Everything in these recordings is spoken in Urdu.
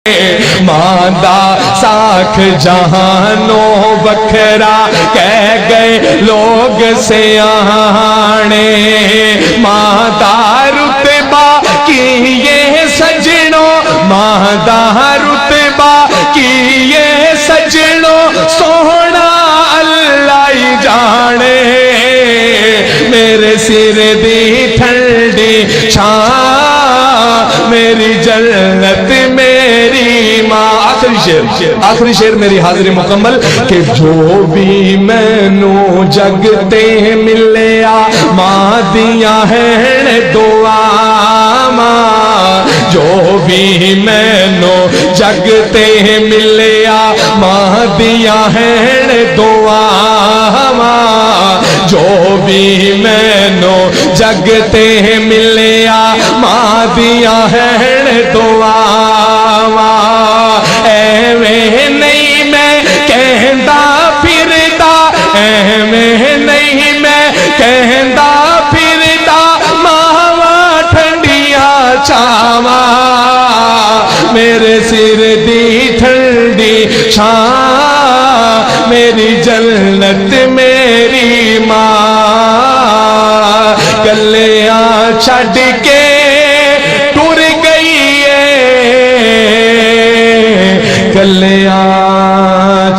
ماندہ ساکھ جہانوں بکھرا کہہ گئے لوگ سیانے، ماندہ رتبہ کی یہ سجنوں، ماندہ رتبہ کی یہ سجنوں، سونا اللہ ہی جانے، میرے سر دی ٹھنڈی چھاں، میری جنت میری ماں۔ آخری شعر میری حاضری مکمل کہ جو بھی مینو جگتے ملیا ماں دیاں ہیں دعا، جو بھی مینو جگتے ملیا ماں دیاں ہیں دعا، جو بھی مینو جگتے ملیا ماں دیاں ہیں دعا، ایویں نہیں میں کہندا پھردا، ایویں نہیں میں کہندا پھردا، ماواں ٹھنڈیاں چھاواں، میرے سر دی ٹھنڈی چھاں، میری جنت میری ماں، گلیاں چھڈ کے ٹر گئی ہے، گلیاں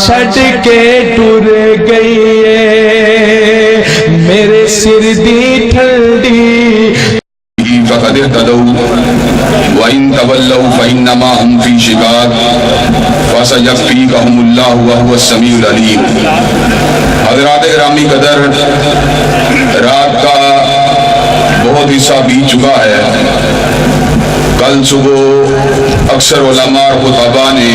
چھڈ کے ٹر گئی ہے، میرے سر دی ٹھنڈی۔ فقد اهتدوا وإن تولوا فإنما هم في شقاق فسيكفيكهم الله وهو السميع العليم۔ حضرات گرامی قدر، رات کا بہت حصہ بیت چکا ہے۔ کل صبح اکثر علماء اور خطباء نے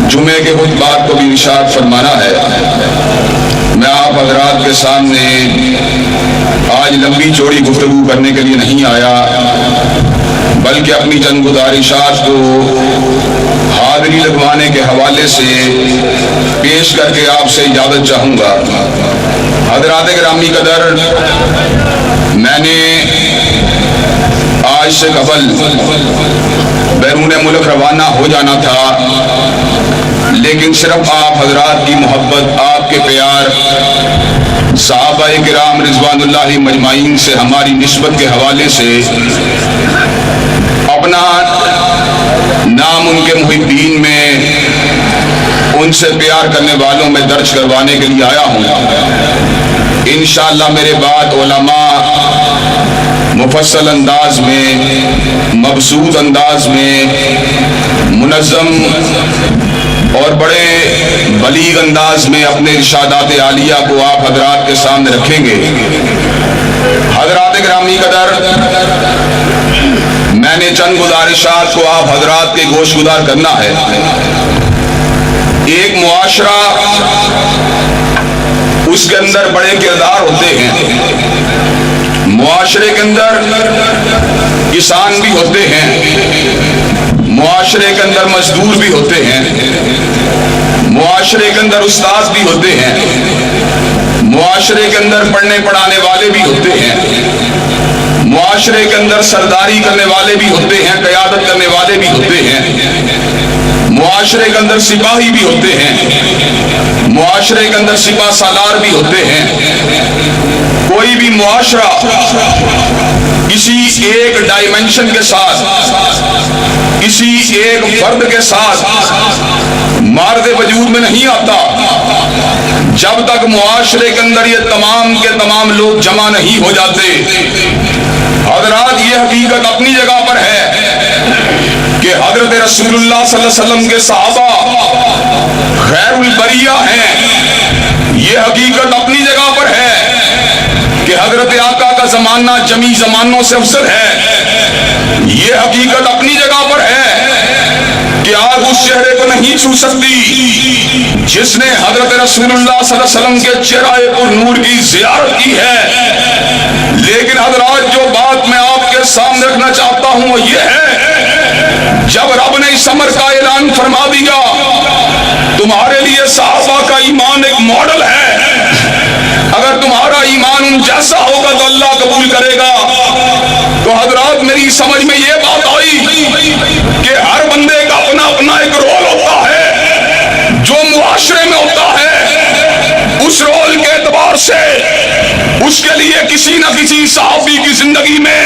جمعے کے خطبات کو بھی ارشاد فرمانا ہے۔ میں آپ حضرات کے سامنے آج لمبی چوڑی گفتگو کرنے کے لیے نہیں آیا، بلکہ اپنی چند گزارشات کو حاضری لگوانے کے حوالے سے پیش کر کے آپ سے اجازت چاہوں گا۔ حضرات گرامی قدر، میں نے آج سے قبل بیرون ملک روانہ ہو جانا تھا، لیکن صرف آپ حضرات کی محبت، آپ کے پیار، صحابہ کرام رضوان اللہ مجمعین سے ہماری نسبت کے حوالے سے اپنا نام ان کے محبین میں، ان سے پیار کرنے والوں میں درج کروانے کے لیے آیا ہوں۔ انشاءاللہ میرے بعد علماء مفصل انداز میں، مبسوط انداز میں، منظم اور بڑے بلیغ انداز میں اپنے ارشادات عالیہ کو آپ حضرات کے سامنے رکھیں گے۔ حضرات گرامی قدر، میں نے چند گزارشات کو آپ حضرات کے گوش گزار کرنا ہے۔ ایک معاشرہ، اس کے اندر بڑے کردار ہوتے ہیں۔ معاشرے کے اندر کسان بھی ہوتے ہیں، معاشرے کے اندر مزدور بھی ہوتے ہیں، معاشرے کے اندر استاد بھی ہوتے ہیں، معاشرے کے اندر پڑھنے پڑھانے والے بھی ہوتے ہیں، معاشرے کے اندر سرداری کرنے والے بھی ہوتے ہیں، قیادت کرنے والے بھی ہوتے ہیں، معاشرے کے اندر سپاہی بھی ہوتے ہیں، معاشرے کے اندر سپاہ سالار بھی ہوتے ہیں۔ کوئی بھی معاشرہ کسی ایک ڈائمنشن کے ساتھ، کسی ایک فرد کے ساتھ مارد وجود میں نہیں آتا جب تک معاشرے کے اندر یہ تمام کے تمام لوگ جمع نہیں ہو جاتے۔ حضرات، یہ حقیقت اپنی جگہ پر ہے کہ حضرت رسول اللہ صلی اللہ علیہ وسلم کے صحابہ خیر البریہ ہیں، یہ حقیقت اپنی جگہ پر ہے کہ حضرت آقا کا زمانہ جمی زمانوں سے افضل ہے، یہ حقیقت اپنی جگہ پر ہے کہ آگ اس چہرے کو نہیں چھو سکتی جس نے حضرت رسول اللہ صلی اللہ علیہ وسلم کے چہرہ پر نور کی زیارت کی ہے۔ لیکن حضرات، جو بات میں آپ کے سامنے رکھنا چاہتا ہوں وہ یہ ہے، جب رب نے اس امر کا اعلان فرما دیا تمہارے لیے صحابہ کا ایمان ایک ماڈل ہے، اگر تمہارا ایمان ان جیسا ہوگا تو اللہ قبول کرے گا۔ تو حضرات، میری سمجھ میں یہ بات آئی کہ ہر بندے اس کے لیے کسی نہ کسی صحابی کی زندگی میں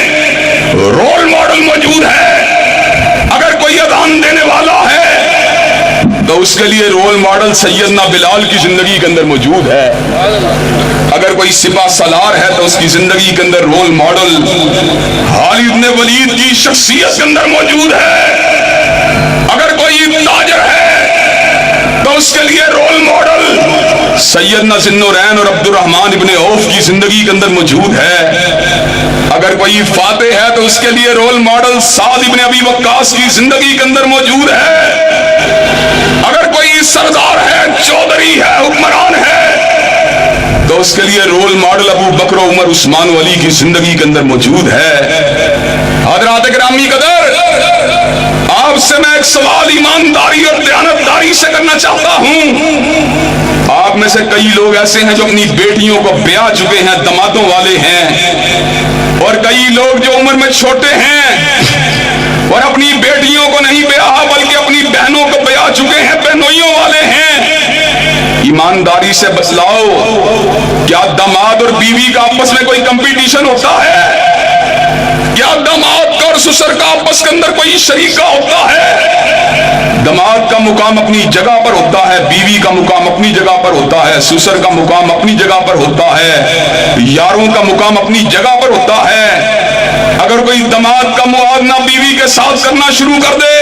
رول ماڈل موجود ہے۔ اگر کوئی اذان دینے والا ہے تو اس کے لیے رول ماڈل سیدنا بلال کی زندگی کے اندر موجود ہے۔ اگر کوئی سپاہ سالار ہے تو اس کی زندگی کے اندر رول ماڈل خالد بن ولید کی شخصیت کے اندر موجود ہے۔ اگر کوئی تاجر ہے تو اس کے لیے رول ماڈل سیدنا ذی النورین اور عبد الرحمن ابن عوف کی زندگی کے اندر موجود ہے۔ اگر کوئی فاتح ہے تو اس کے لیے رول ماڈل سعد ابن ابی وقاص کی زندگی کے اندر موجود ہے۔ اگر کوئی سردار ہے، چودھری ہے، حکمران ہے تو اس کے لیے رول ماڈل ابو بکر و عمر عثمان و علی کی زندگی کے اندر موجود ہے۔ حضرات گرامی قدر، آپ سے میں ایک سوال ایمانداری اور دیانتداری سے کرنا چاہتا ہوں۔ آپ میں سے کئی لوگ ایسے ہیں جو اپنی بیٹیوں کو بیاہ چکے ہیں، دمادوں والے ہیں، اور کئی لوگ جو عمر میں چھوٹے ہیں اور اپنی بیٹیوں کو نہیں بیاہ بلکہ اپنی بہنوں کو بیاہ چکے ہیں، بہنوئیوں والے ہیں۔ ایمانداری سے بتلاؤ، کیا داماد اور بیوی کا آپس میں کوئی کمپٹیشن ہوتا ہے؟ کیا داماد کا اور سسر کا آپس کے اندر کوئی شریکہ ہوتا ہے؟ داماد کا مقام اپنی جگہ پر ہوتا ہے، بیوی کا مقام اپنی جگہ پر ہوتا ہے، سسر کا مقام اپنی جگہ پر ہوتا ہے، یاروں کا مقام اپنی جگہ پر ہوتا ہے۔ اگر کوئی داماد کا موازنہ بیوی کے ساتھ کرنا شروع کر دے،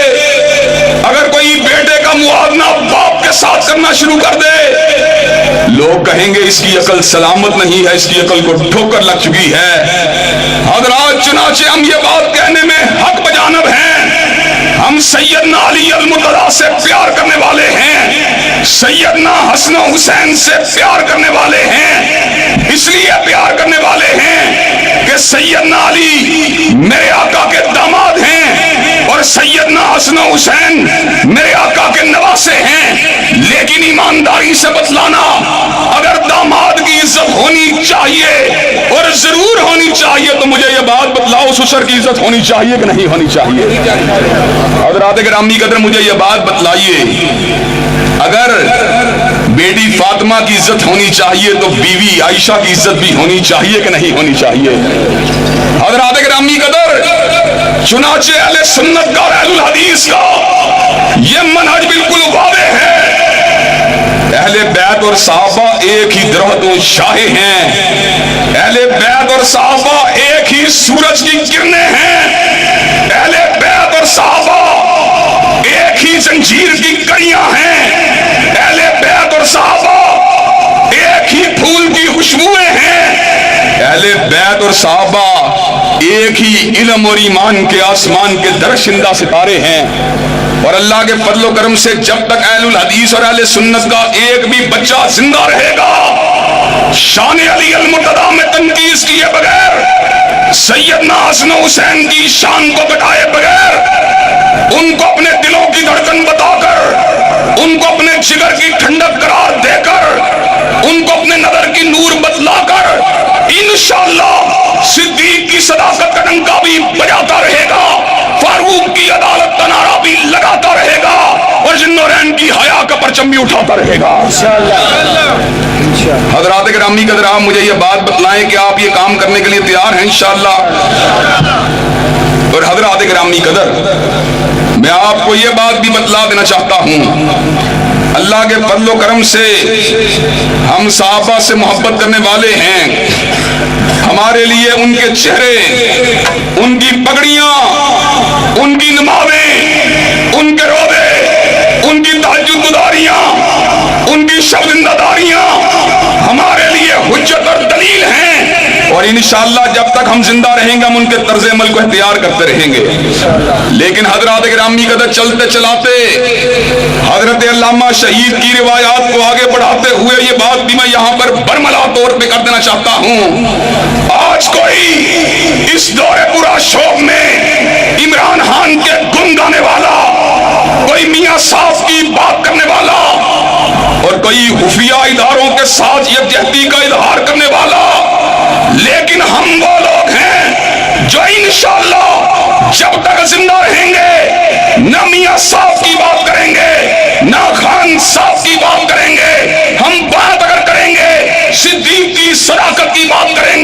اگر کوئی بیٹے کا موازنہ باپ کے ساتھ کرنا شروع کر دے، لوگ کہیں گے اس کی عقل سلامت نہیں ہے، اس کی عقل کو ٹھوکر لگ چکی ہے۔ حضرات، چنانچہ ہم یہ بات کہنے میں حق بجانب ہیں، ہم سیدنا علی المرتضیٰ سے پیار کرنے والے ہیں، سیدنا حسن و حسین سے پیار کرنے والے ہیں، اس لیے پیار کرنے والے ہیں کہ سیدنا علی میرے آقا کے داماد ہیں اور سیدنا حسن و حسین میرے آقا کے نواسے ہیں۔ لیکن ایمانداری سے بتلانا، اگر داماد کی عزت ہونی چاہیے اور ضرور ہونی چاہیے تو مجھے یہ بات بتلاؤ، سسر کی عزت ہونی چاہیے کہ نہیں ہونی چاہیے؟ حضرات گرامی قدر، مجھے یہ بات بتلائیے، اگر بیٹی فاطمہ کی عزت ہونی چاہیے تو بیوی عائشہ کی عزت بھی ہونی چاہیے کہ نہیں ہونی چاہیے؟ حضرات گرامی قدر، چنانچہ اہل سنت کا اور اہل الحدیث کا یہ منہج بالکل واضح ہے۔ اہل بیت اور صحابہ ایک ہی درخت و شاخیں ہیں، اہل بیت اور صحابہ ایک ہی سورج کی کرنیں ہیں، اہل بیت اور صحابہ ایک ہی زنجیر کی کڑیاں ہیں، اہل بیت اور صحابہ ایک ہی پھول کی خوشبوئیں ہیں، اہل بیت اور صحابہ ایک ہی علم اور ایمان کے آسمان کے درخشندہ ستارے ہیں۔ اور اللہ کے فضل و کرم سے جب تک اہل الحدیث اور اہل سنت کا ایک بھی بچہ زندہ رہے گا، شان علی المرتضیٰ میں تنقیص کیے بغیر، سیدنا حسن و حسین کی شان کو بٹائے بغیر، ان کو اپنے دلوں کی دھڑکن بتا کر، ان کو اپنے جگر کی ٹھنڈک قرار دے کر، ان کو اپنے نظر کی نور بتلا کر، انشاءاللہ صدیق کی صداقت کا ڈنکا بھی بجاتا رہے گا، فاروق کی عدالت کا نعرہ بھی لگاتا رہے گا، اور ذی النورین کی حیا کا پرچم بھی اٹھاتا رہے گا۔ حضرات گرامی قدر، آپ مجھے یہ بات بتلائیں کہ آپ یہ کام کرنے کے لیے تیار ہیں انشاءاللہ؟ اور حضرات گرامی قدر، میں آپ کو یہ بات بھی بتلا دینا چاہتا ہوں، اللہ کے فضل و کرم سے ہم صحابہ سے محبت کرنے والے ہیں، ہمارے لیے ان کے چہرے، ان کی پگڑیاں، ان کی نمازیں، ان کے روزے، ان کی تہجد گزاریاں، ان کی شب زندہ داریاں ہمارے لیے حجت اور دلیل ہیں، اور انشاءاللہ جب تک ہم زندہ رہیں گے ہم ان کے طرز عمل کو اختیار کرتے رہیں گے۔ لیکن حضرات گرامی قدر، چلتے چلاتے حضرت علامہ شہید کی روایات کو آگے بڑھاتے ہوئے یہ بات بھی میں یہاں پر برملا طور پہ کر دینا چاہتا ہوں، آج کوئی اس دور پورا شوق میں عمران خان کے گن گانے والا، کوئی میاں صاحب کی بات کرنے والا، اور کوئی خفیہ اداروں کے ساتھ یکجہتی کا اظہار کرنے والا، لیکن ہم وہ لوگ ہیں جو انشاءاللہ جب تک زندہ رہیں گے نہ میاں صاحب کی بات کریں گے نہ خان صاحب کی بات کریں گے، ہم بات اگر کریں گے صدیق کی صداقت کی بات کریں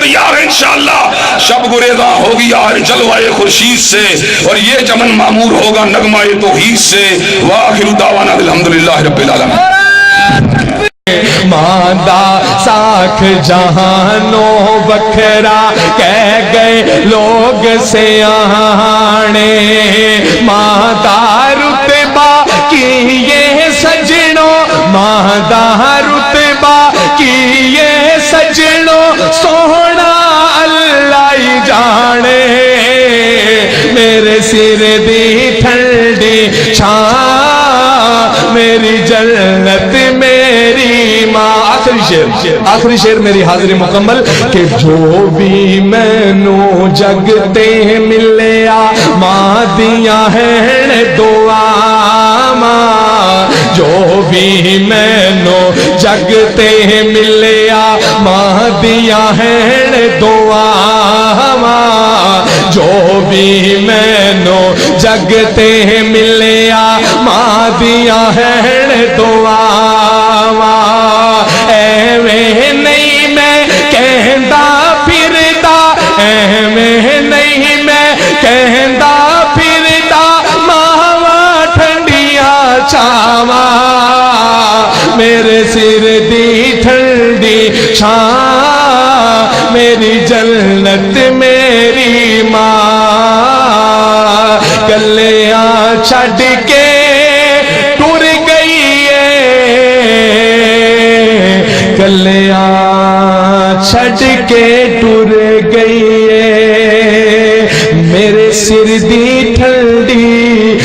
تیار ہیں انشاءاللہ شب گریزاں ہوگی یار جلوائے خورشید سے اور یہ چمن معمور ہوگا نغمہ توحید سے وآخر دعوانا الحمدللہ رب العالمین ماندہ ساکھ جہانوں بکھرا کہہ گئے لوگ سیانے ماندہ رتبہ کی یہ سجنوں ماندہ رتبہ کی یہ سجنوں سونا اللہ ہی جانے میرے سر دی ٹھنڈی چھاں میری جنت میری ماں آخری شعر میری حاضری مکمل کہ جو بھی میں نو جگتے ملیا ماں دیاں ہیں دعا ماں جو بھی میں نو جگتے ملیا ماں دیاں ہیں دعا ماں جو بھی میں نو جگتے ملیا ماں دیاں ہیں دعا ایویں نہیں میں کہندا پھردا ایویں نہیں میں کہندا پھردا ماواں ٹھنڈیاں چھاواں میرے سر دی ٹھنڈی چھاں میری جنت میری ماں گلیاں چھڈ کے ٹر گئی گلیاں چھڈ کے ٹر گئی میرے سر دی ٹھنڈی